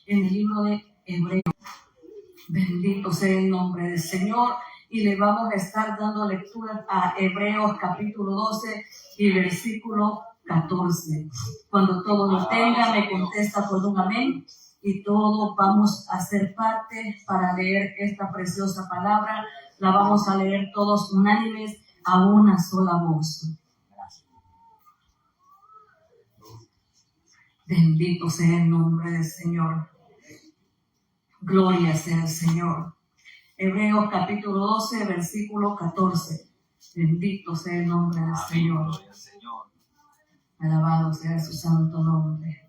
en el libro de Hebreos. Bendito sea el nombre del Señor. Y le vamos a estar dando lectura a Hebreos capítulo 12 y versículo 14. Cuando todos lo tengan, me contesta por un amén. Y todos vamos a ser parte para leer esta preciosa palabra. La vamos a leer todos unánimes a una sola voz. Bendito sea el nombre del Señor. Gloria sea el Señor. Hebreos capítulo 12, versículo 14. Bendito sea el nombre del Señor. Alabado sea su santo nombre.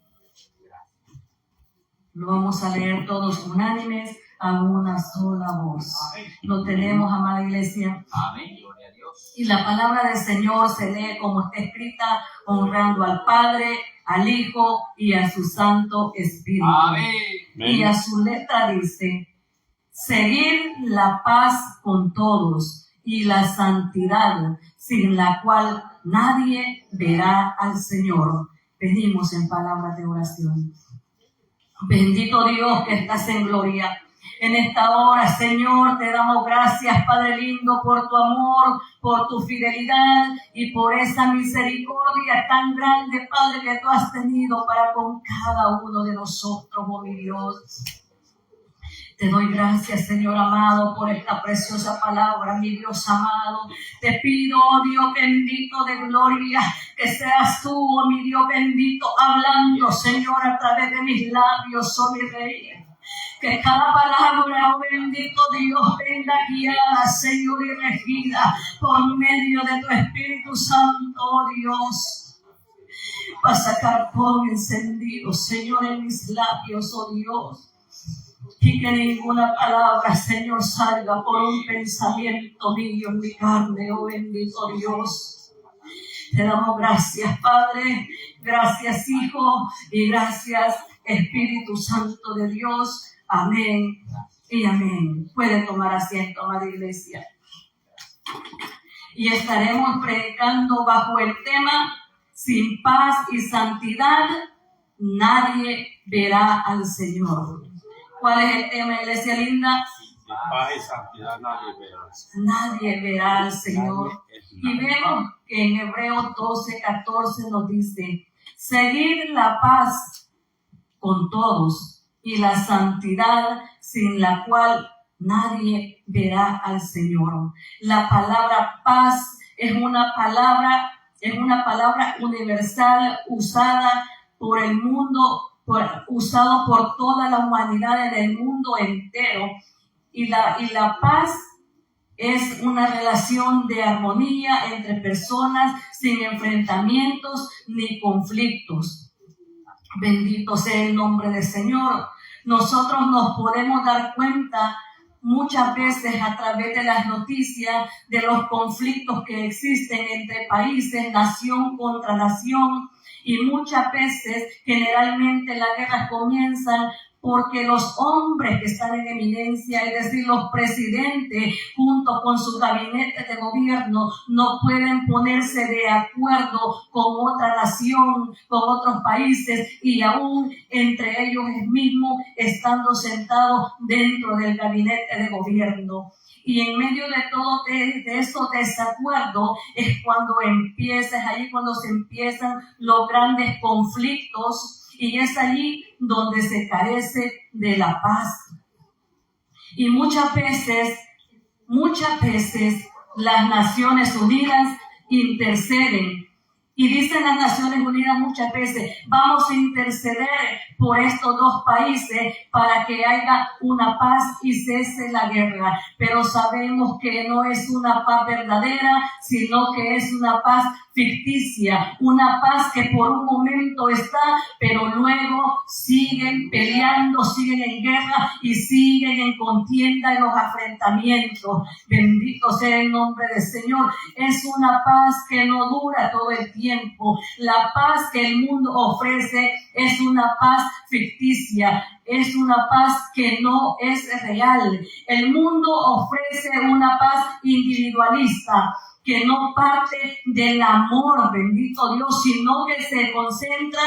Lo vamos a leer todos unánimes a una sola voz. Lo tenemos, amada iglesia. Amén. Gloria a Dios. Y la palabra del Señor se lee como está escrita, honrando al Padre, al Hijo y a su Santo Espíritu. Amén. Y a su letra dice: seguir la paz con todos y la santidad, sin la cual nadie verá al Señor. Pedimos en palabras de oración. Bendito Dios que estás en gloria. En esta hora, Señor, te damos gracias, Padre lindo, por tu amor, por tu fidelidad y por esa misericordia tan grande, Padre, que tú has tenido para con cada uno de nosotros, oh mi Dios. Te doy gracias, Señor amado, por esta preciosa palabra, mi Dios amado. Te pido, oh Dios bendito de gloria, que seas tú, oh mi Dios bendito, hablando, Señor, a través de mis labios, oh mi Rey. Que cada palabra, oh bendito Dios, venga guiada, Señor, y regida por medio de tu Espíritu Santo, oh Dios. Para sacar fuego encendido, Señor, en mis labios, oh Dios. Y que ninguna palabra, Señor, salga por un pensamiento mío en mi carne, oh bendito Dios. Te damos gracias, Padre, gracias, Hijo, y gracias, Espíritu Santo de Dios. Amén y amén. Puede tomar asiento, amada iglesia. Y estaremos predicando bajo el tema: sin paz y santidad, nadie verá al Señor. ¿Cuál es el tema, iglesia linda? Sin paz y santidad nadie verá. Nadie verá al Señor. Y vemos que en Hebreos 12, 14 nos dice: seguir la paz con todos y la santidad, sin la cual nadie verá al Señor. La palabra paz es una palabra universal usada por el mundo, usado por toda la humanidad en el mundo entero. Y la paz es una relación de armonía entre personas sin enfrentamientos ni conflictos. Bendito sea el nombre del Señor. Nosotros nos podemos dar cuenta muchas veces a través de las noticias de los conflictos que existen entre países, nación contra nación, y muchas veces, generalmente, las guerras comienzan porque los hombres que están en eminencia, es decir, los presidentes, junto con sus gabinetes de gobierno, no pueden ponerse de acuerdo con otra nación, con otros países, y aún entre ellos mismos, estando sentados dentro del gabinete de gobierno. Y en medio de todo de esos desacuerdos es cuando cuando se empiezan los grandes conflictos. Y es allí donde se carece de la paz. Y muchas veces, las Naciones Unidas interceden. Y dicen las Naciones Unidas muchas veces: vamos a interceder por estos dos países para que haya una paz y cese la guerra. Pero sabemos que no es una paz verdadera, sino que es una paz ficticia, una paz que por un momento está, pero luego siguen peleando, siguen en guerra y siguen en contienda en los enfrentamientos. Bendito sea el nombre del Señor. Es una paz que no dura todo el tiempo. La paz que el mundo ofrece es una paz ficticia, es una paz que no es real. El mundo ofrece una paz individualista, que no parte del amor, bendito Dios, sino que se concentra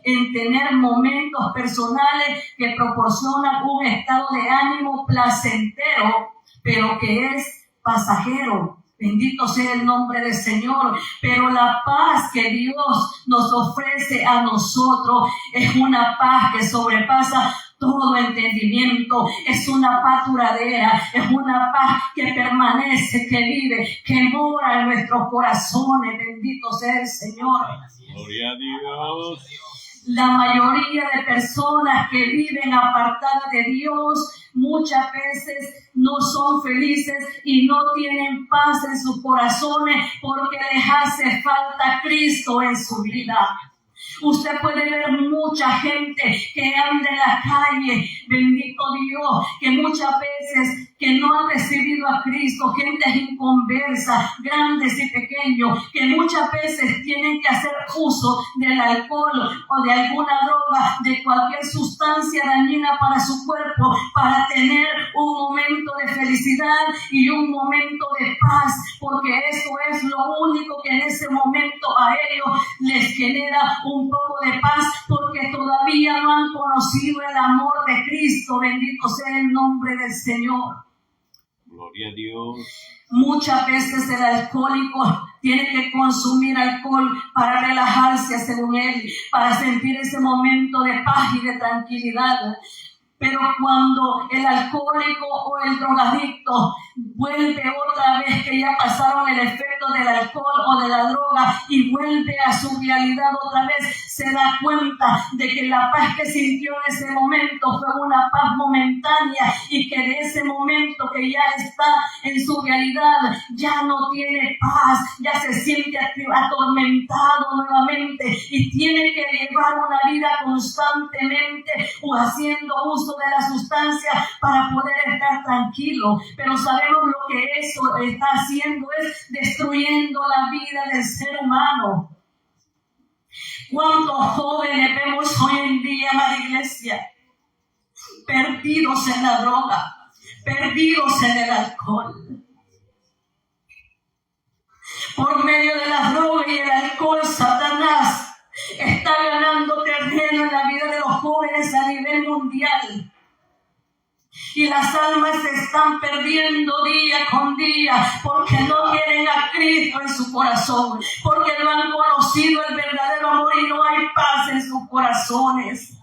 en tener momentos personales que proporcionan un estado de ánimo placentero, pero que es pasajero. Bendito sea el nombre del Señor. Pero la paz que Dios nos ofrece a nosotros es una paz que sobrepasa todo entendimiento. Es una paz duradera, es una paz que permanece, que vive, que mora en nuestros corazones. Bendito sea el Señor. Gloria a Dios. La mayoría de personas que viven apartadas de Dios muchas veces no son felices y no tienen paz en sus corazones porque les hace falta Cristo en su vida. Usted puede ver mucha gente que anda en la calle, bendito Dios, que muchas veces que no han recibido a Cristo, gente inconversa, grandes y pequeños, que muchas veces tienen que hacer uso del alcohol o de alguna droga, de cualquier sustancia dañina para su cuerpo, para tener un momento de felicidad y un momento de paz, porque eso es lo único que en ese momento a ellos les genera un poco de paz, porque todavía no han conocido el amor de Cristo. Bendito sea el nombre del Señor. Gloria a Dios. Muchas veces el alcohólico tiene que consumir alcohol para relajarse, según él, para sentir ese momento de paz y de tranquilidad. Pero cuando el alcohólico o el drogadicto vuelve otra vez que ya pasaron el efecto del alcohol o de la droga y vuelve a su realidad otra vez, se da cuenta de que la paz que sintió en ese momento fue una paz momentánea y que de ese momento que ya está en su realidad ya no tiene paz, ya se siente atormentado nuevamente y tiene que llevar una vida constantemente o haciendo uso de la sustancia para poder estar tranquilo. Pero sabemos lo que eso está haciendo es destruyendo la vida del ser humano. ¿Cuántos jóvenes vemos hoy en día, amada iglesia, perdidos en la droga, perdidos en el alcohol? Por medio de la droga y el alcohol, Satanás está ganando terreno en la vida de los jóvenes a nivel mundial. Y las almas se están perdiendo día con día porque no tienen a Cristo en su corazón, porque no han conocido el verdadero amor y no hay paz en sus corazones.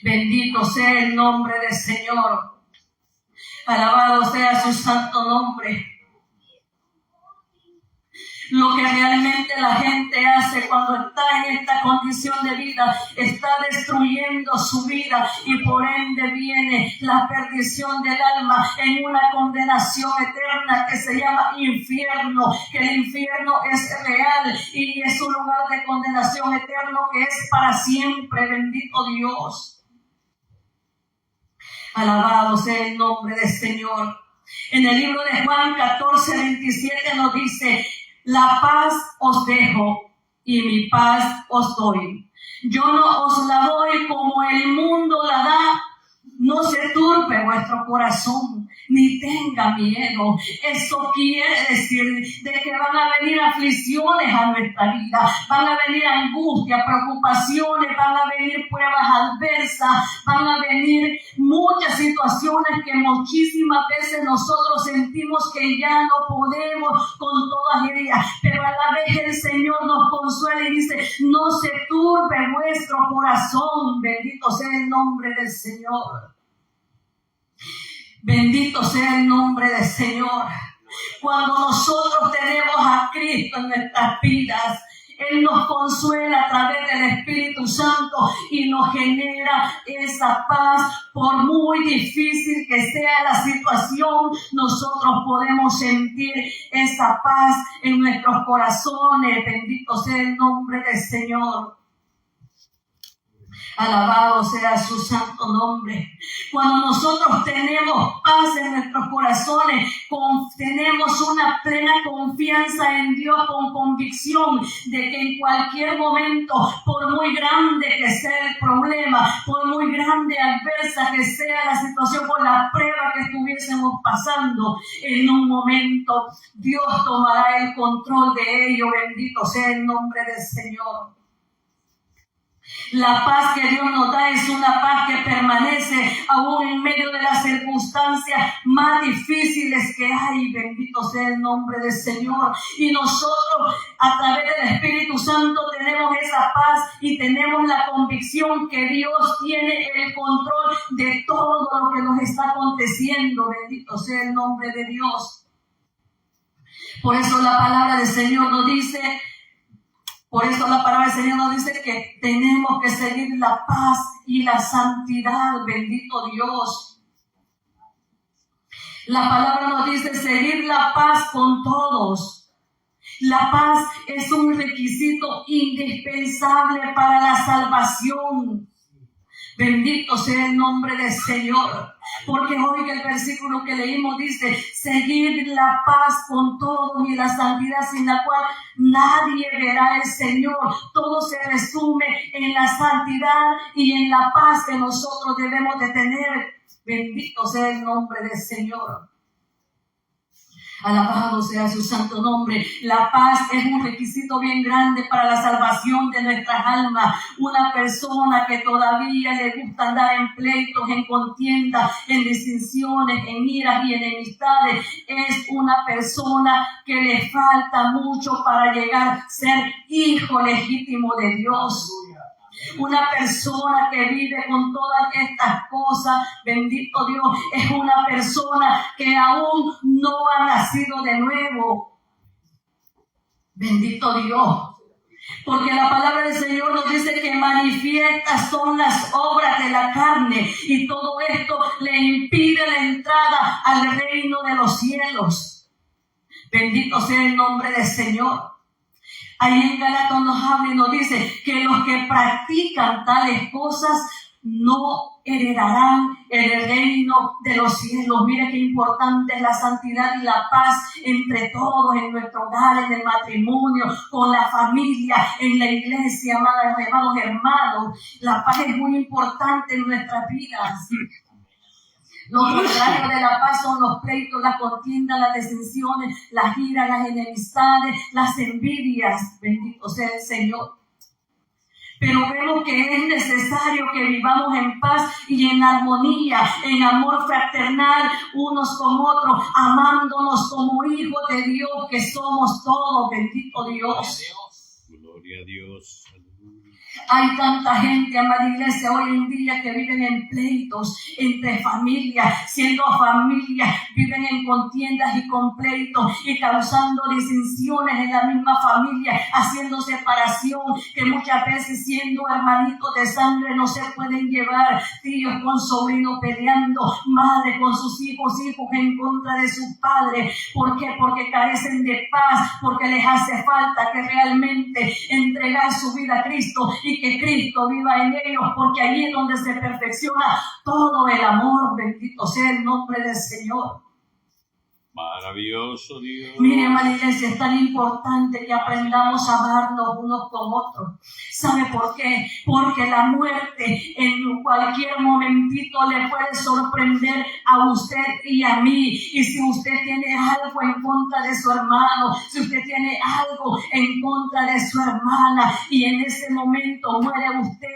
Bendito sea el nombre del Señor. Alabado sea su santo nombre. Lo que realmente la gente hace cuando está en esta condición de vida, está destruyendo su vida y por ende viene la perdición del alma en una condenación eterna que se llama infierno, que el infierno es real y es un lugar de condenación eterno que es para siempre. Bendito Dios. Alabado sea el nombre del Señor. En el libro de Juan 14:27 nos dice: la paz os dejo y mi paz os doy. Yo no os la doy como el mundo la da. No se turbe vuestro corazón, ni tenga miedo. Eso quiere decir de que van a venir aflicciones a nuestra vida, van a venir angustias, preocupaciones, van a venir pruebas adversas, van a venir muchas situaciones que muchísimas veces nosotros sentimos que ya no podemos con todas ellas, pero a la vez el Señor nos consuela y dice: no se turbe vuestro corazón. Bendito sea el nombre del Señor. Bendito sea el nombre del Señor. Cuando nosotros tenemos a Cristo en nuestras vidas, Él nos consuela a través del Espíritu Santo y nos genera esa paz. Por muy difícil que sea la situación, nosotros podemos sentir esa paz en nuestros corazones. Bendito sea el nombre del Señor. Alabado sea su santo nombre. Cuando nosotros tenemos paz en nuestros corazones, tenemos una plena confianza en Dios con convicción de que en cualquier momento, por muy grande que sea el problema, por muy grande adversa que sea la situación, por la prueba que estuviésemos pasando, en un momento Dios tomará el control de ello. Bendito sea el nombre del Señor. La paz que Dios nos da es una paz que permanece aún en medio de las circunstancias más difíciles que hay. Bendito sea el nombre del Señor. Y nosotros, a través del Espíritu Santo, tenemos esa paz y tenemos la convicción que Dios tiene el control de todo lo que nos está aconteciendo. Bendito sea el nombre de Dios. Por eso la palabra del Señor nos dice... Por eso la palabra del Señor nos dice que tenemos que seguir la paz y la santidad. Bendito Dios. La palabra nos dice seguir la paz con todos. La paz es un requisito indispensable para la salvación. Bendito sea el nombre del Señor. Porque hoy el versículo que leímos dice, seguir la paz con todos y la santidad sin la cual nadie verá al Señor. Todo se resume en la santidad y en la paz que nosotros debemos de tener. Bendito sea el nombre del Señor. Alabado sea su santo nombre. La paz es un requisito bien grande para la salvación de nuestras almas. Una persona que todavía le gusta andar en pleitos, en contiendas, en disensiones, en iras y enemistades, es una persona que le falta mucho para llegar a ser hijo legítimo de Dios. Una persona que vive con todas estas cosas, bendito Dios, es una persona que aún no ha nacido de nuevo. Bendito Dios. Porque la palabra del Señor nos dice que manifiestas son las obras de la carne y todo esto le impide la entrada al reino de los cielos. Bendito sea el nombre del Señor. Ahí en Gálatas nos habla y nos dice que los que practican tales cosas no heredarán el reino de los cielos. Mire qué importante es la santidad y la paz entre todos, en nuestro hogar, en el matrimonio, con la familia, en la iglesia, amados hermanos. La paz es muy importante en nuestras vidas. Lo contrario de la paz son los pleitos, las contiendas, las disensiones, las iras, las enemistades, las envidias. Bendito sea el Señor. Pero vemos que es necesario que vivamos en paz y en armonía, en amor fraternal unos con otros, amándonos como hijos de Dios que somos todos. Bendito Dios. Gloria a Dios. Hay tanta gente, amada iglesia, hoy en día que viven en pleitos entre familias, siendo familias, viven en contiendas y con pleitos y causando disensiones en la misma familia, haciendo separación, que muchas veces siendo hermanitos de sangre no se pueden llevar, tíos con sobrinos peleando, madres con sus hijos, hijos en contra de sus padres. ¿Por qué? Porque carecen de paz, porque les hace falta que realmente entregar su vida a Cristo y que Cristo viva en ellos, porque allí es donde se perfecciona todo el amor. Bendito sea el nombre del Señor. Maravilloso Dios. Mire, hermana iglesia, es tan importante que aprendamos a amarnos unos con otros. ¿Sabe por qué? Porque la muerte en cualquier momentito le puede sorprender a usted y a mí. Y si usted tiene algo en contra de su hermano, si usted tiene algo en contra de su hermana y en ese momento muere usted,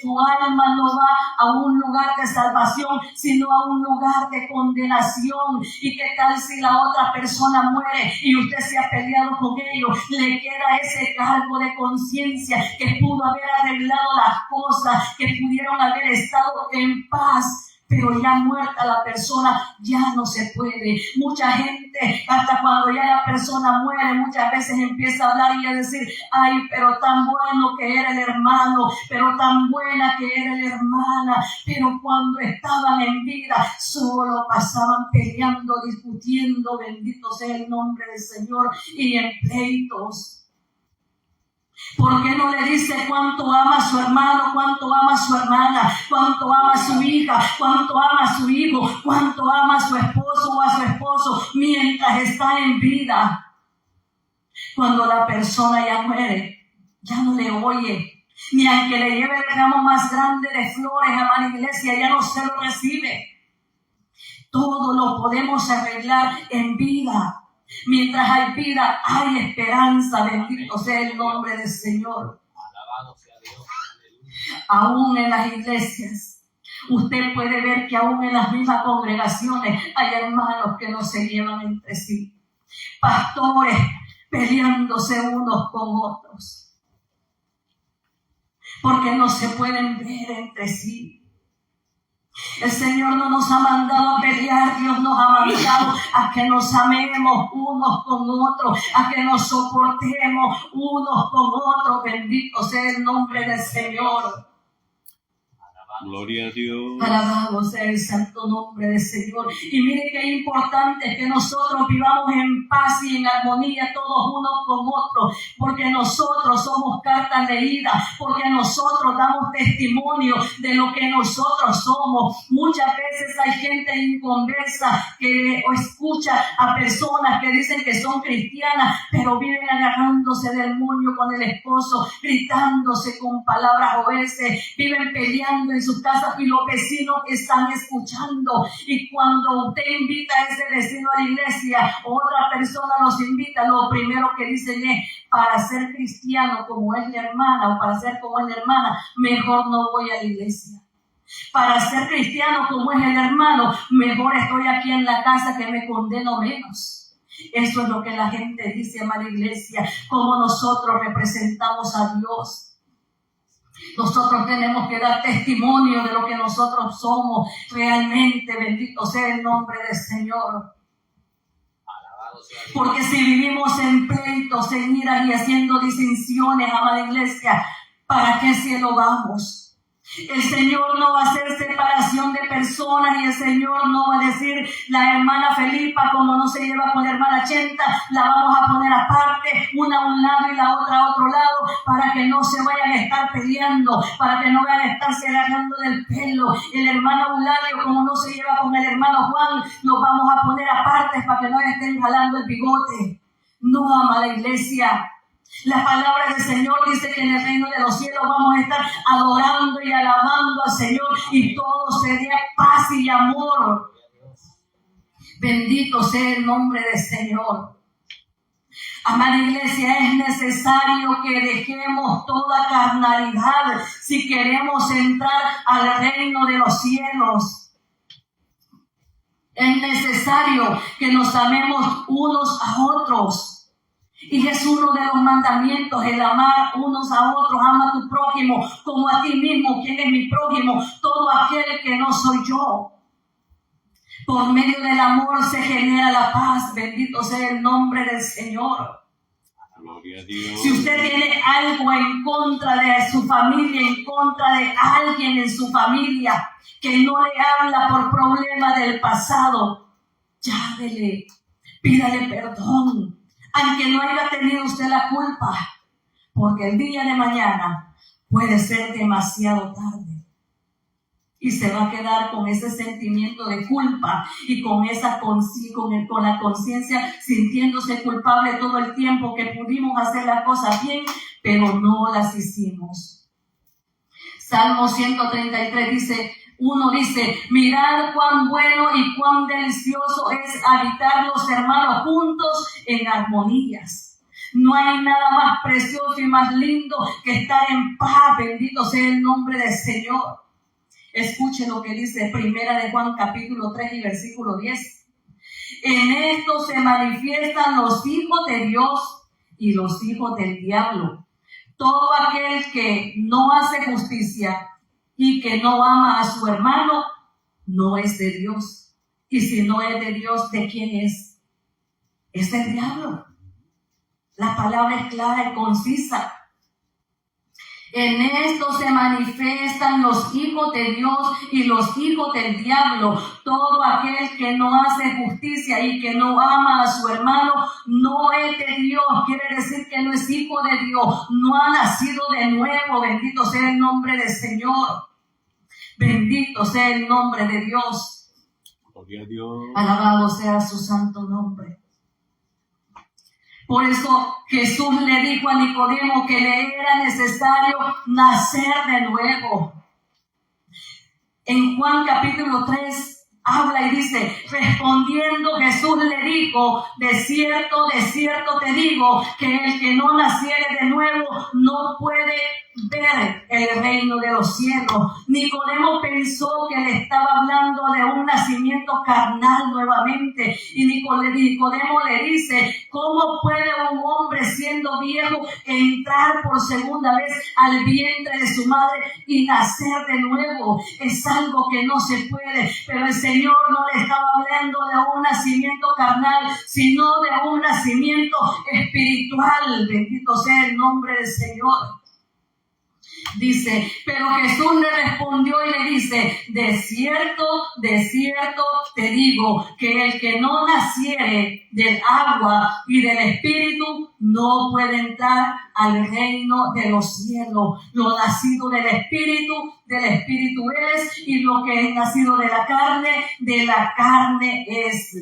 su alma no va a un lugar de salvación, sino a un lugar de condenación. ¿Y qué tal si la otra persona muere y usted se ha peleado con ellos? Le queda ese cargo de conciencia que pudo haber arreglado las cosas, que pudieron haber estado en paz. Pero ya muerta la persona, ya no se puede. Mucha gente, hasta cuando ya la persona muere, muchas veces empieza a hablar y a decir, ay, pero tan bueno que era el hermano, pero tan buena que era la hermana. Pero cuando estaban en vida, solo pasaban peleando, discutiendo, bendito sea el nombre del Señor, y en pleitos. ¿Por qué no le dice cuánto ama a su hermano, cuánto ama a su hermana, cuánto ama a su hija, cuánto ama a su hijo, cuánto ama a su esposo o a su esposo mientras está en vida? Cuando la persona ya muere, ya no le oye. Ni aunque le lleve el ramo más grande de flores, amada iglesia, ya no se lo recibe. Todo lo podemos arreglar en vida. Mientras hay vida, hay esperanza. Bendito sea el nombre del Señor. Alabado sea Dios. Aún en las iglesias, usted puede ver que aún en las mismas congregaciones hay hermanos que no se llevan entre sí. Pastores peleándose unos con otros, porque no se pueden ver entre sí. El Señor no nos ha mandado a pelear, Dios nos ha mandado a que nos amemos unos con otros, a que nos soportemos unos con otros. Bendito sea el nombre del Señor. Gloria a Dios. Alabado sea el santo nombre del Señor. Y mire qué importante es que nosotros vivamos en paz y en armonía todos unos con otros, porque nosotros somos cartas leídas, porque nosotros damos testimonio de lo que nosotros somos. Muchas veces hay gente inconversa que escucha a personas que dicen que son cristianas, pero viven agarrándose del moño con el esposo, gritándose con palabras oeces, viven peleando en sus casas y los vecinos están escuchando. Y cuando usted invita a ese vecino a la iglesia, otra persona los invita, lo primero que dicen es: para ser cristiano como es mi hermana, o para ser como es mi hermana, mejor no voy a la iglesia. Para ser cristiano como es el hermano, mejor estoy aquí en la casa que me condeno menos. Eso es lo que la gente dice, amada iglesia, como nosotros representamos a Dios. Nosotros tenemos que dar testimonio de lo que nosotros somos realmente. Bendito sea el nombre del Señor. Porque si vivimos en pleitos, en iras y haciendo distinciones, amada iglesia, ¿para qué cielo vamos? El Señor no va a hacer separación de personas, y el Señor no va a decir: la hermana Felipa, como no se lleva con la hermana Chenta, la vamos a poner aparte, una a un lado y la otra a otro lado, para que no se vayan a estar peleando, para que no vayan a estarse agarrando del pelo. El hermano Eulario, como no se lleva con el hermano Juan, los vamos a poner aparte para que no estén jalando el bigote. No, amada iglesia. La palabra del Señor dice que en el reino de los cielos vamos a estar adorando y alabando al Señor, y todo sería paz y amor. Bendito sea el nombre del Señor. Amada iglesia, es necesario que dejemos toda carnalidad si queremos entrar al reino de los cielos. Es necesario que nos amemos unos a otros. Y es uno de los mandamientos, el amar unos a otros. Ama a tu prójimo como a ti mismo. ¿Quién es mi prójimo? Todo aquel que no soy yo. Por medio del amor se genera la paz. Bendito sea el nombre del Señor. Gloria a Dios. Si usted tiene algo en contra de su familia, en contra de alguien en su familia que no le habla por problemas del pasado, llámele, pídale perdón. Aunque no haya tenido usted la culpa, porque el día de mañana puede ser demasiado tarde. Y se va a quedar con ese sentimiento de culpa y con la conciencia sintiéndose culpable todo el tiempo, que pudimos hacer las cosas bien, pero no las hicimos. Salmo 133 dice: mirad cuán bueno y cuán delicioso es habitar los hermanos juntos en armonías. No hay nada más precioso y más lindo que estar en paz. Bendito sea el nombre del Señor. Escuche lo que dice Primera de Juan capítulo 3 y versículo 10. En esto se manifiestan los hijos de Dios y los hijos del diablo. Todo aquel que no hace justicia y que no ama a su hermano, no es de Dios. Y si no es de Dios, ¿de quién es? Es del diablo. La palabra es clara y concisa. En esto se manifiestan los hijos de Dios y los hijos del diablo. Todo aquel que no hace justicia y que no ama a su hermano no es de Dios. Quiere decir que no es hijo de Dios. No ha nacido de nuevo. Bendito sea el nombre del Señor. Bendito sea el nombre de Dios. Gloria a Dios. Alabado sea su santo nombre. Por eso Jesús le dijo a Nicodemo que le era necesario nacer de nuevo. En Juan capítulo 3, habla y dice, respondiendo Jesús le dijo, de cierto te digo, que el que no naciere de nuevo no puede ver el reino de los cielos. Nicodemo pensó que le estaba hablando de un nacimiento carnal nuevamente, y Nicodemo le dice, ¿cómo puede un hombre siendo viejo entrar por segunda vez al vientre de su madre y nacer de nuevo? Es algo que no se puede. Pero el Señor no le estaba hablando de un nacimiento carnal, sino de un nacimiento espiritual. Bendito sea el nombre del Señor. Dice, pero Jesús le respondió y le dice, de cierto te digo, que el que no naciere del agua y del Espíritu no puede entrar al reino de los cielos. Lo nacido del Espíritu es, y lo que es nacido de la carne es.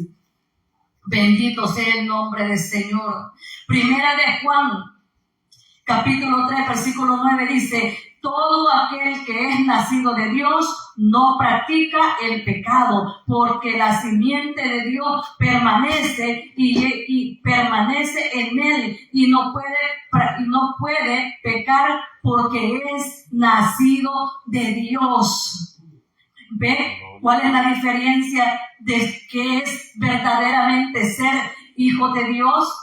Bendito sea el nombre del Señor. Primera de Juan, capítulo 3, versículo 9 dice, todo aquel que es nacido de Dios no practica el pecado, porque la simiente de Dios permanece y permanece en él, y no puede pecar porque es nacido de Dios. ¿Ve cuál es la diferencia de qué es verdaderamente ser hijo de Dios?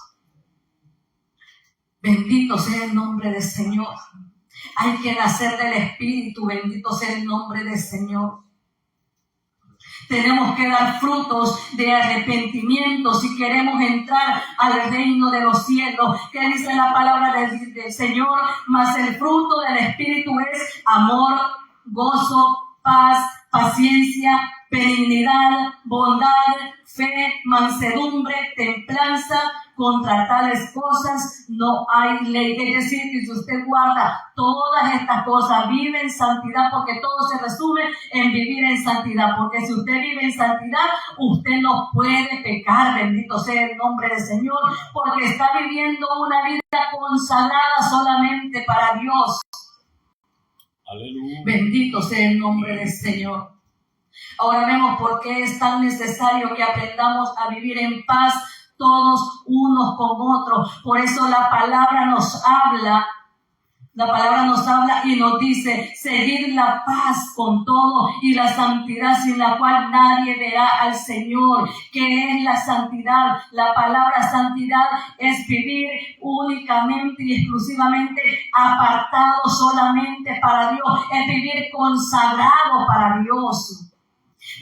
Bendito sea el nombre del Señor. Hay que nacer del Espíritu. Bendito sea el nombre del Señor. Tenemos que dar frutos de arrepentimiento si queremos entrar al reino de los cielos. ¿Qué dice la palabra del Señor? Mas el fruto del Espíritu es amor, gozo, paz, paciencia, benignidad, bondad, fe, mansedumbre, templanza. Contra tales cosas no hay ley. Es decir, que si usted guarda todas estas cosas, vive en santidad, porque todo se resume en vivir en santidad. Porque si usted vive en santidad, usted no puede pecar. Bendito sea el nombre del Señor, porque está viviendo una vida consagrada solamente para Dios. Aleluya. Bendito sea el nombre del Señor. Ahora vemos por qué es tan necesario que aprendamos a vivir en paz todos unos con otros. Por eso la palabra nos habla y nos dice, seguir la paz con todo y la santidad, sin la cual nadie verá al Señor. ¿Qué es la santidad? La palabra santidad es vivir únicamente y exclusivamente apartado solamente para Dios. Es vivir consagrado para Dios.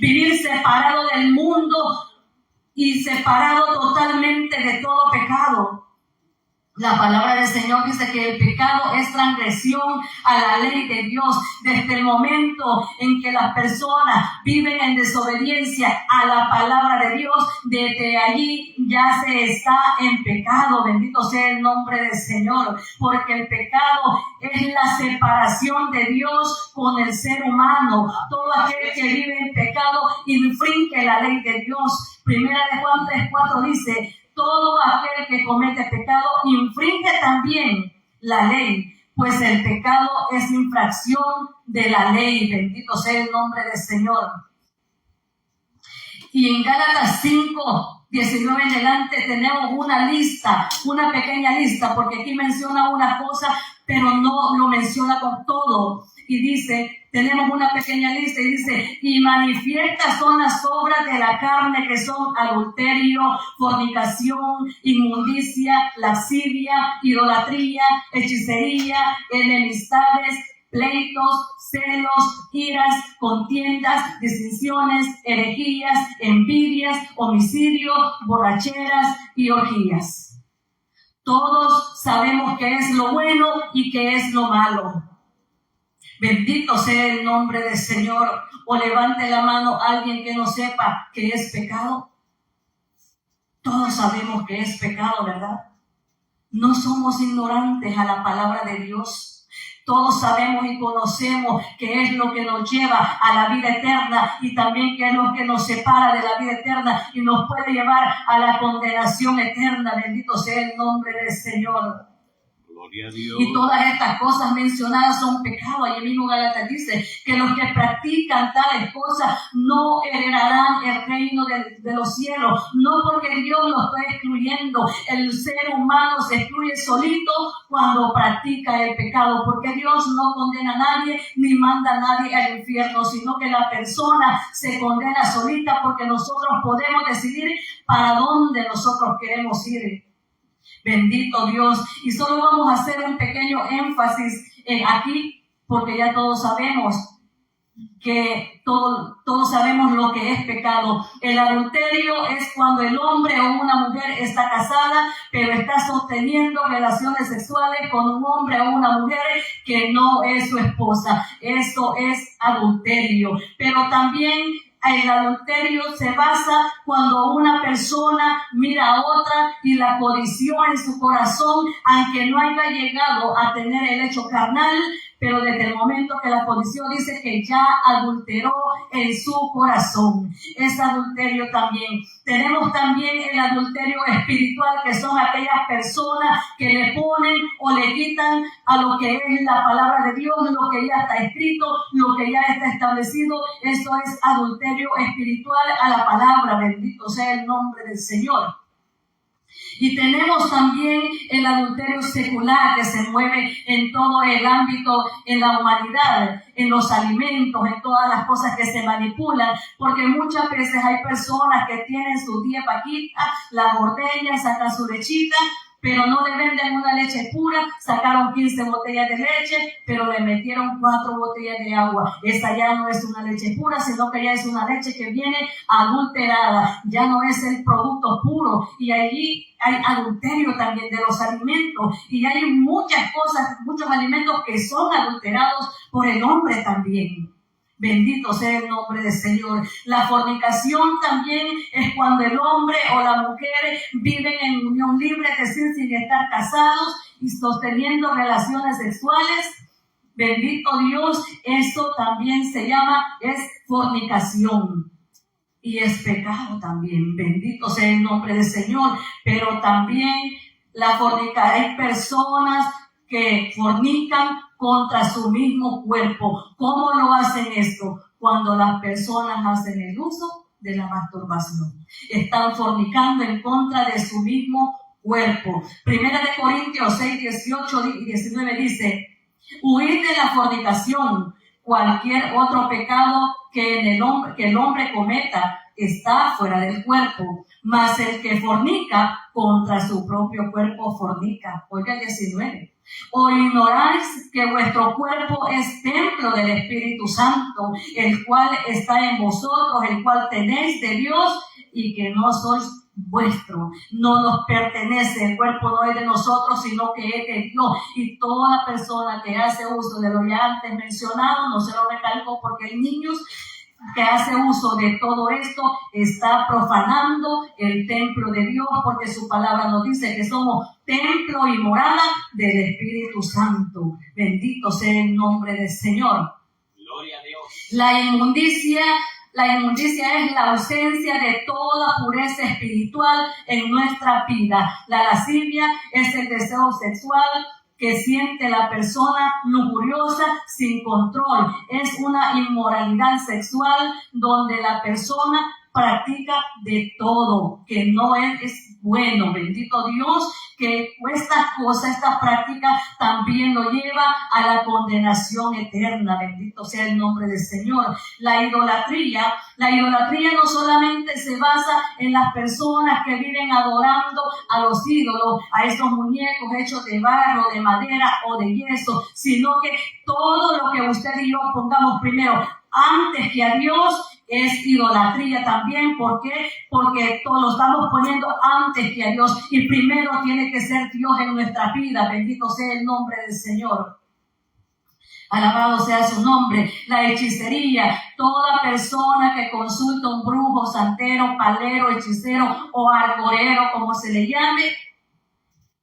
Vivir separado del mundo y separado totalmente de todo pecado. La palabra del Señor dice que el pecado es transgresión a la ley de Dios. Desde el momento en que las personas viven en desobediencia a la palabra de Dios, desde allí ya se está en pecado. Bendito sea el nombre del Señor, porque el pecado es la separación de Dios con el ser humano. Todo aquel que vive en pecado infringe la ley de Dios. Primera de Juan 3:4 dice, todo aquel que comete pecado infringe también la ley, pues el pecado es infracción de la ley. Bendito sea el nombre del Señor. Y en Gálatas 5:19 en adelante tenemos una pequeña lista, porque aquí menciona una cosa, pero no lo menciona con todo. Y dice, tenemos una pequeña lista y dice, y manifiestas son las obras de la carne, que son adulterio, fornicación, inmundicia, lascivia, idolatría, hechicería, enemistades, pleitos, celos, iras, contiendas, disensiones, herejías, envidias, homicidio, borracheras y orgías. Todos sabemos qué es lo bueno y qué es lo malo. Bendito sea el nombre del Señor. O levante la mano alguien que no sepa que es pecado. Todos sabemos que es pecado, ¿verdad? No somos ignorantes a la palabra de Dios. Todos sabemos y conocemos qué es lo que nos lleva a la vida eterna, y también qué es lo que nos separa de la vida eterna y nos puede llevar a la condenación eterna. Bendito sea el nombre del Señor. Gloria a Dios. Y todas estas cosas mencionadas son pecado. Allí mismo Gálatas dice que los que practican tales cosas no heredarán el reino de los cielos. No porque Dios lo está excluyendo. El ser humano se excluye solito cuando practica el pecado, porque Dios no condena a nadie ni manda a nadie al infierno, sino que la persona se condena solita, porque nosotros podemos decidir para dónde nosotros queremos ir. Bendito Dios. Y solo vamos a hacer un pequeño énfasis aquí, porque ya todos sabemos que todos sabemos lo que es pecado. El adulterio es cuando el hombre o una mujer está casada, pero está sosteniendo relaciones sexuales con un hombre o una mujer que no es su esposa. Eso es adulterio. Pero también el adulterio se basa cuando una persona mira a otra y la codició en su corazón, aunque no haya llegado a tener el hecho carnal, pero desde el momento que la codició dice que ya adulteró en su corazón. Es adulterio también. Tenemos también el adulterio espiritual, que son aquellas personas que le ponen o le quitan a lo que es la palabra de Dios, lo que ya está escrito, lo que ya está establecido. Esto es adulterio espiritual a la palabra. Bendito sea el nombre del Señor. Y tenemos también el adulterio secular, que se mueve en todo el ámbito, en la humanidad, en los alimentos, en todas las cosas que se manipulan, porque muchas veces hay personas que tienen sus 10 vaquitas, las ordeñan, sacan su lechita, pero no le venden una leche pura. Sacaron 15 botellas de leche, pero le metieron 4 botellas de agua. Esa ya no es una leche pura, sino que ya es una leche que viene adulterada. Ya no es el producto puro. Y allí hay adulterio también de los alimentos. Y hay muchas cosas, muchos alimentos que son adulterados por el hombre también. Bendito sea el nombre del Señor. La fornicación también es cuando el hombre o la mujer viven en unión libre, es decir, sin estar casados y sosteniendo relaciones sexuales. Bendito Dios, eso también se llama, es fornicación. Y es pecado también. Bendito sea el nombre del Señor. Pero también la fornicación, hay personas que fornican contra su mismo cuerpo. ¿Cómo lo hacen esto? Cuando las personas hacen el uso de la masturbación. Están fornicando en contra de su mismo cuerpo. Primera de Corintios 6, 18 y 19 dice: huid de la fornicación. Cualquier otro pecado que el hombre cometa está fuera del cuerpo, mas el que fornica contra su propio cuerpo fornica. Oiga el 19. ¿O ignoráis que vuestro cuerpo es templo del Espíritu Santo, el cual está en vosotros, el cual tenéis de Dios, y que no sois vuestro? No nos pertenece, el cuerpo no es de nosotros, sino que es de Dios. Y toda persona que hace uso de lo ya antes mencionado, no se lo recalco porque hay niños que hace uso de todo esto, está profanando el templo de Dios, porque su palabra nos dice que somos templo y morada del Espíritu Santo. Bendito sea el nombre del Señor. Gloria a Dios. La inmundicia es la ausencia de toda pureza espiritual en nuestra vida. La lascivia es el deseo sexual que siente la persona lujuriosa sin control. Es una inmoralidad sexual donde la persona practica de todo, que no es bueno. Bendito Dios, que esta práctica también lo lleva a la condenación eterna. Bendito sea el nombre del Señor. La idolatría no solamente se basa en las personas que viven adorando a los ídolos, a estos muñecos hechos de barro, de madera o de yeso, sino que todo lo que usted y yo pongamos primero antes que a Dios es idolatría también. ¿Por qué? Porque todos lo estamos poniendo antes que a Dios, y primero tiene que ser Dios en nuestra vida. Bendito sea el nombre del Señor. Alabado sea su nombre. La hechicería, toda persona que consulta a un brujo, santero, palero, hechicero o argorero, como se le llame,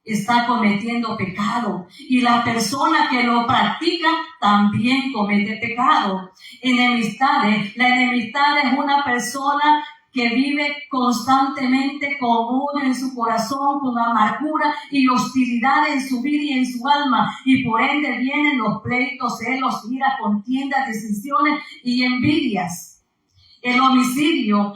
está cometiendo pecado, y la persona que lo practica también comete pecado. Enemistades. La enemistad es una persona que vive constantemente con odio en su corazón, con amargura y hostilidad en su vida y en su alma, y por ende vienen los pleitos, celos, ira, contiendas, disensiones y envidias. El homicidio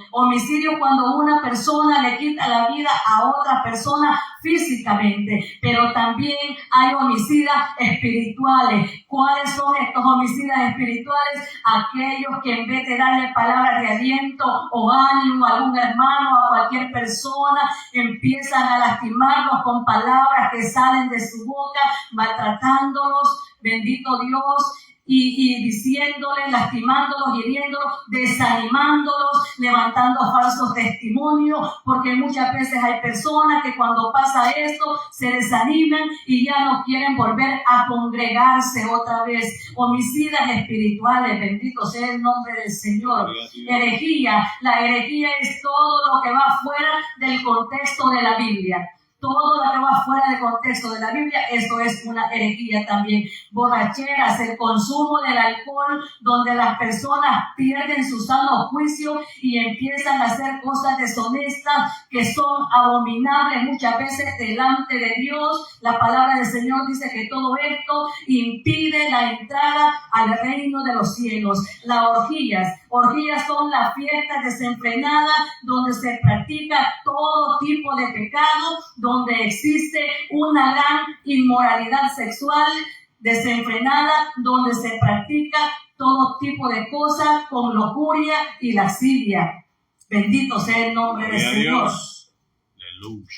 cuando una persona le quita la vida a otra persona físicamente, pero también hay homicidas espirituales. ¿Cuáles son estos homicidas espirituales? Aquellos que en vez de darle palabras de aliento o ánimo a algún hermano o a cualquier persona, empiezan a lastimarlos con palabras que salen de su boca, maltratándolos, bendito Dios, y diciéndoles, lastimándolos, hiriéndolos, desanimándolos, levantando falsos testimonios, porque muchas veces hay personas que cuando pasa esto se desaniman y ya no quieren volver a congregarse otra vez. Homicidas espirituales, bendito sea el nombre del Señor. Herejía, la herejía es todo lo que va fuera del contexto de la Biblia. Todo lo que va fuera del contexto de la Biblia, eso es una herejía también. Borracheras, el consumo del alcohol, donde las personas pierden su sano juicio y empiezan a hacer cosas deshonestas que son abominables muchas veces delante de Dios. La palabra del Señor dice que todo esto impide la entrada al reino de los cielos. Las orgías son las fiestas desenfrenadas donde se practica todo tipo de pecado, donde existe una gran inmoralidad sexual desenfrenada, donde se practica todo tipo de cosas con lujuria y lascivia. Bendito sea el nombre del Señor.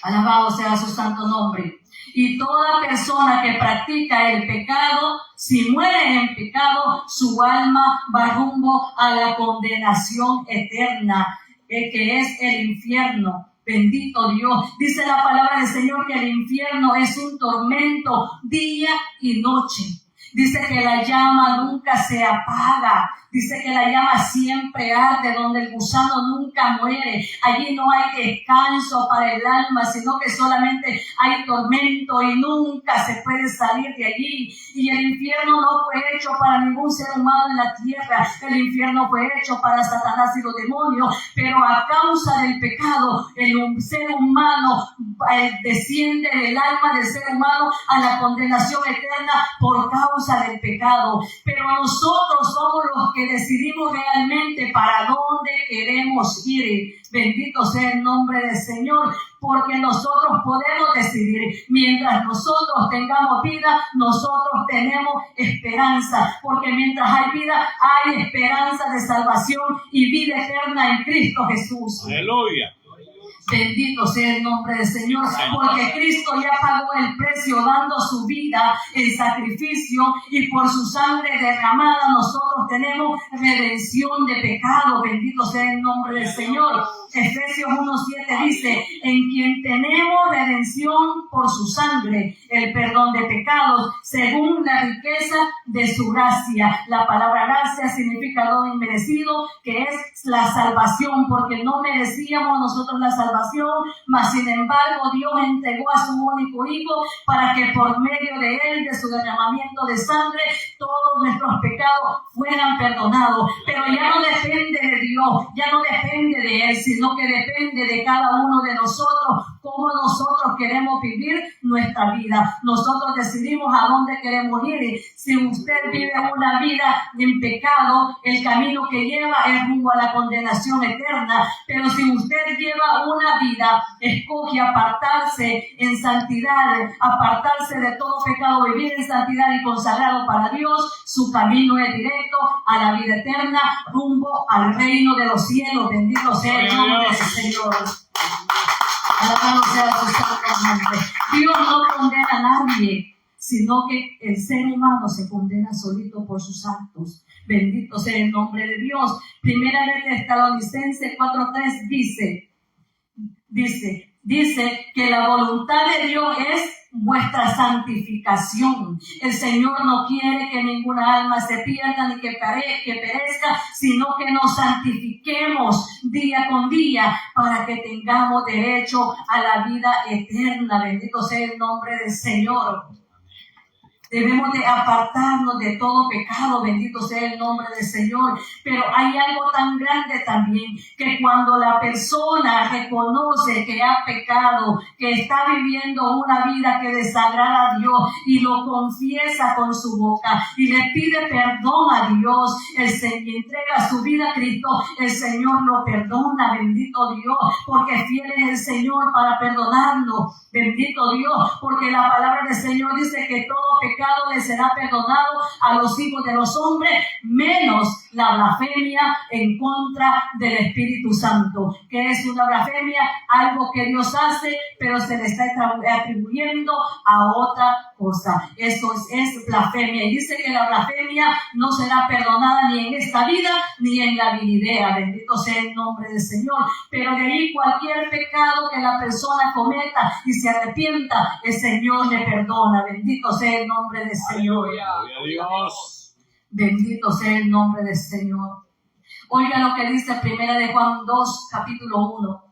Alabado sea su santo nombre. Y toda persona que practica el pecado, si muere en pecado, su alma va rumbo a la condenación eterna, que es el infierno. Bendito Dios. Dice la palabra del Señor que el infierno es un tormento día y noche. Dice que la llama nunca se apaga. Dice que la llama siempre arde, donde el gusano nunca muere. Allí no hay descanso para el alma, sino que solamente hay tormento y nunca se puede salir de allí. Y el infierno no fue hecho para ningún ser humano en la tierra. El infierno fue hecho para Satanás y los demonios. Pero a causa del pecado, el ser humano desciende del alma del ser humano a la condenación eterna por causa del pecado. Pero nosotros somos los que decidimos realmente para dónde queremos ir. Bendito sea el nombre del Señor, porque nosotros podemos decidir. Mientras nosotros tengamos vida, nosotros tenemos esperanza, porque mientras hay vida, hay esperanza de salvación y vida eterna en Cristo Jesús. Aleluya. Bendito sea el nombre del Señor, porque Cristo ya pagó el precio dando su vida en sacrificio, y por su sangre derramada nosotros tenemos redención de pecado. Bendito sea el nombre del Señor. Efesios 1:7 dice: en quien tenemos redención por su sangre, el perdón de pecados, según la riqueza de su gracia. La palabra gracia significa don inmerecido, que es la salvación, porque no merecíamos nosotros la salvación, mas sin embargo Dios entregó a su único Hijo para que por medio de él, de su derramamiento de sangre, todos nuestros pecados fueran perdonados. Pero ya no depende de Dios, ya no depende de él, sino que depende de cada uno de nosotros, cómo nosotros queremos vivir nuestra vida. Nosotros decidimos a dónde queremos ir. Si usted vive una vida en pecado, el camino que lleva es rumbo a la condenación eterna. Pero si usted lleva una vida, escoge apartarse en santidad, apartarse de todo pecado, vivir en santidad y consagrado para Dios, su camino es directo a la vida eterna, rumbo al reino de los cielos. Bendito sea el nombre del Señor. Alabado sea su santo nombre. Dios no condena a nadie, sino que el ser humano se condena solito por sus actos. Bendito sea el nombre de Dios. Primera de Tesalonicenses 4:3 dice que la voluntad de Dios es vuestra santificación. El Señor no quiere que ninguna alma se pierda ni que perezca, sino que nos santifiquemos día con día para que tengamos derecho a la vida eterna. Bendito sea el nombre del Señor. Debemos de apartarnos de todo pecado, bendito sea el nombre del Señor. Pero hay algo tan grande también, que cuando la persona reconoce que ha pecado, que está viviendo una vida que desagrada a Dios y lo confiesa con su boca y le pide perdón a Dios, el Señor entrega su vida a Cristo, el Señor lo perdona, bendito Dios, porque fiel es el Señor para perdonarnos, bendito Dios, porque la palabra del Señor dice que todo pecado le será perdonado a los hijos de los hombres, menos la blasfemia en contra del Espíritu Santo. ¿Qué es una blasfemia? Algo que Dios hace, pero se le está atribuyendo a otra cosa. Eso es blasfemia. Y dice que la blasfemia no será perdonada ni en esta vida ni en la venidera. Bendito sea el nombre del Señor. Pero de ahí cualquier pecado que la persona cometa y se arrepienta, el Señor le perdona. Bendito sea el nombre del Señor. Gloria a Dios. Bendito sea el nombre del Señor. Oiga lo que dice 1 de Juan 2, capítulo 1,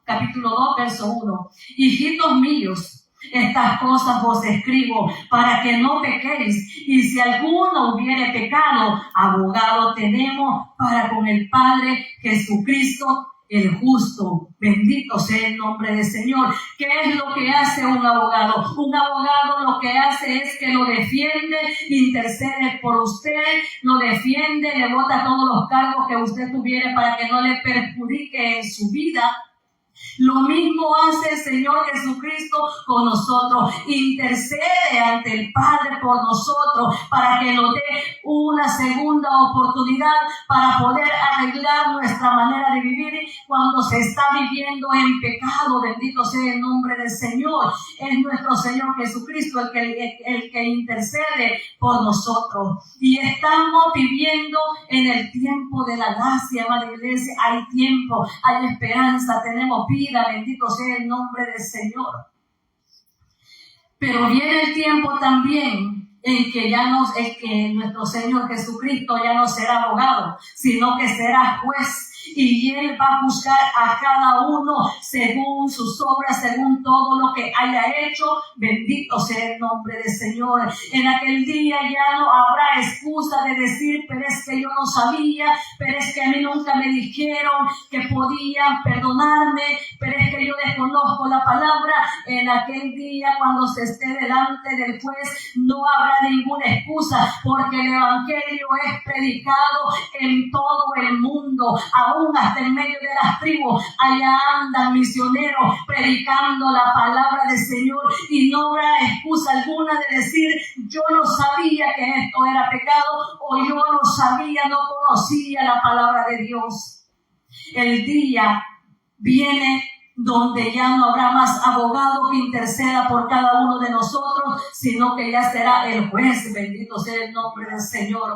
capítulo 2, verso 1. Hijitos míos, estas cosas os escribo para que no pequéis, y si alguno hubiere pecado, abogado tenemos para con el Padre, Jesucristo el justo. Bendito sea el nombre del Señor. ¿Qué es lo que hace un abogado? Un abogado lo que hace es que lo defiende, intercede por usted, lo defiende, le bota todos los cargos que usted tuviera para que no le perjudique en su vida. Lo mismo hace el Señor Jesucristo con nosotros. Intercede ante el Padre por nosotros para que nos dé una segunda oportunidad para poder arreglar nuestra manera de vivir cuando se está viviendo en pecado. Bendito sea el nombre del Señor. Es nuestro Señor Jesucristo el que intercede por nosotros. Y estamos viviendo en el tiempo de la gracia, amada iglesia. Hay tiempo, hay esperanza, tenemos vida, bendito sea el nombre del Señor. Pero viene el tiempo también en que nuestro Señor Jesucristo ya no será abogado, sino que será juez. Y Él va a juzgar a cada uno según sus obras, según todo lo que haya hecho. Bendito sea el nombre del Señor. En aquel día ya no habrá excusa de decir, pero es que yo no sabía, pero es que a mí nunca me dijeron que podían perdonarme, pero es que yo desconozco la palabra. En aquel día, cuando se esté delante del juez, no habrá ninguna excusa, porque el Evangelio es predicado en todo el mundo, aún hasta en medio de las tribus. Allá andan misioneros predicando la palabra del Señor, y no habrá excusa alguna de decir, yo no sabía que esto era pecado, o yo no sabía, no conocía la palabra de Dios. El día viene donde ya no habrá más abogado que interceda por cada uno de nosotros, sino que ya será el juez. Bendito sea el nombre del Señor.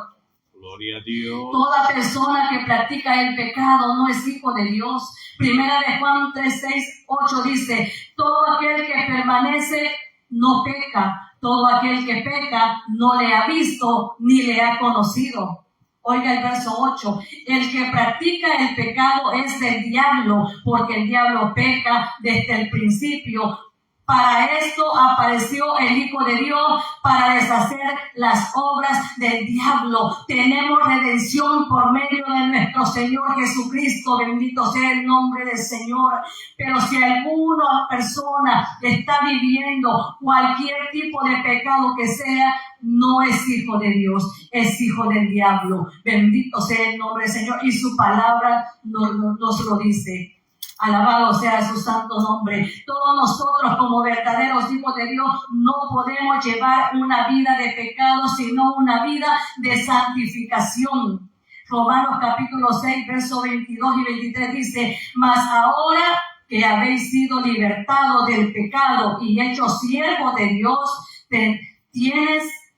Gloria a Dios. Toda persona que practica el pecado no es hijo de Dios. 1 de Juan 3, 6, 8 dice, todo aquel que permanece no peca. Todo aquel que peca no le ha visto ni le ha conocido. Oiga el verso 8. El que practica el pecado es del diablo, porque el diablo peca desde el principio. Para esto apareció el Hijo de Dios, para deshacer las obras del diablo. Tenemos redención por medio de nuestro Señor Jesucristo. Bendito sea el nombre del Señor. Pero si alguna persona está viviendo cualquier tipo de pecado que sea, no es hijo de Dios, es hijo del diablo. Bendito sea el nombre del Señor, y su palabra nos lo dice. Alabado sea su santo nombre. Todos nosotros, como verdaderos hijos de Dios, no podemos llevar una vida de pecado, sino una vida de santificación. Romanos capítulo 6, versos 22 y 23 dice, mas ahora que habéis sido libertados del pecado y hechos siervos de Dios,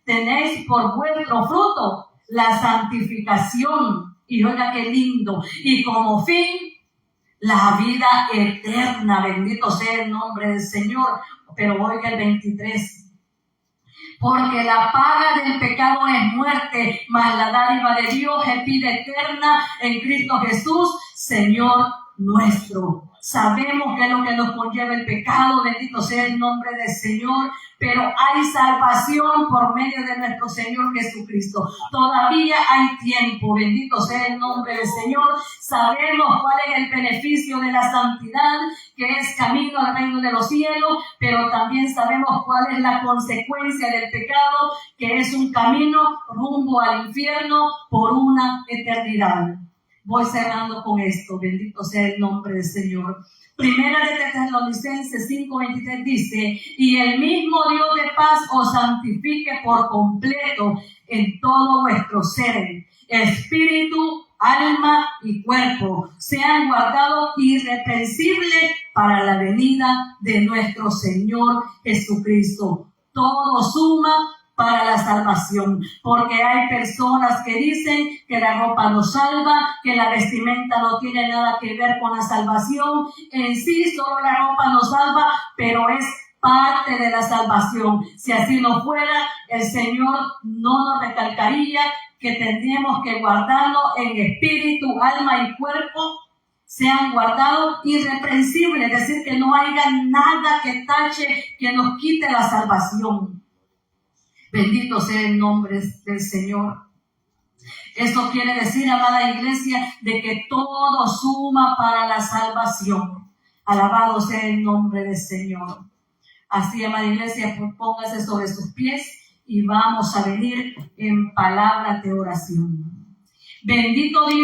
tenéis por vuestro fruto la santificación. Y oiga qué lindo. Y como fin, la vida eterna. Bendito sea el nombre del Señor. Pero oiga el 23. Porque la paga del pecado es muerte, mas la dádiva de Dios es vida eterna en Cristo Jesús, Señor nuestro. Sabemos que es lo que nos conlleva el pecado, bendito sea el nombre del Señor, pero hay salvación por medio de nuestro Señor Jesucristo. Todavía hay tiempo, bendito sea el nombre del Señor. Sabemos cuál es el beneficio de la santidad, que es camino al reino de los cielos, pero también sabemos cuál es la consecuencia del pecado, que es un camino rumbo al infierno por una eternidad. Voy cerrando con esto, bendito sea el nombre del Señor. Primera de Tesalonicenses 5:23 dice: y el mismo Dios de paz os santifique por completo en todo vuestro ser, espíritu, alma y cuerpo, sean guardados irreprensibles para la venida de nuestro Señor Jesucristo. Todo suma para la salvación, porque hay personas que dicen que la ropa no salva, que la vestimenta no tiene nada que ver con la salvación. En sí, solo la ropa nos salva, pero es parte de la salvación. Si así no fuera, el Señor no nos recalcaría que tendríamos que guardarlo en espíritu, alma y cuerpo, sean guardados irreprensibles, es decir, que no haya nada que tache, que nos quite la salvación. Bendito sea el nombre del Señor. Esto quiere decir, amada iglesia, de que todo suma para la salvación. Alabado sea el nombre del Señor. Así, amada iglesia, póngase sobre sus pies y vamos a venir en palabras de oración. Bendito Dios.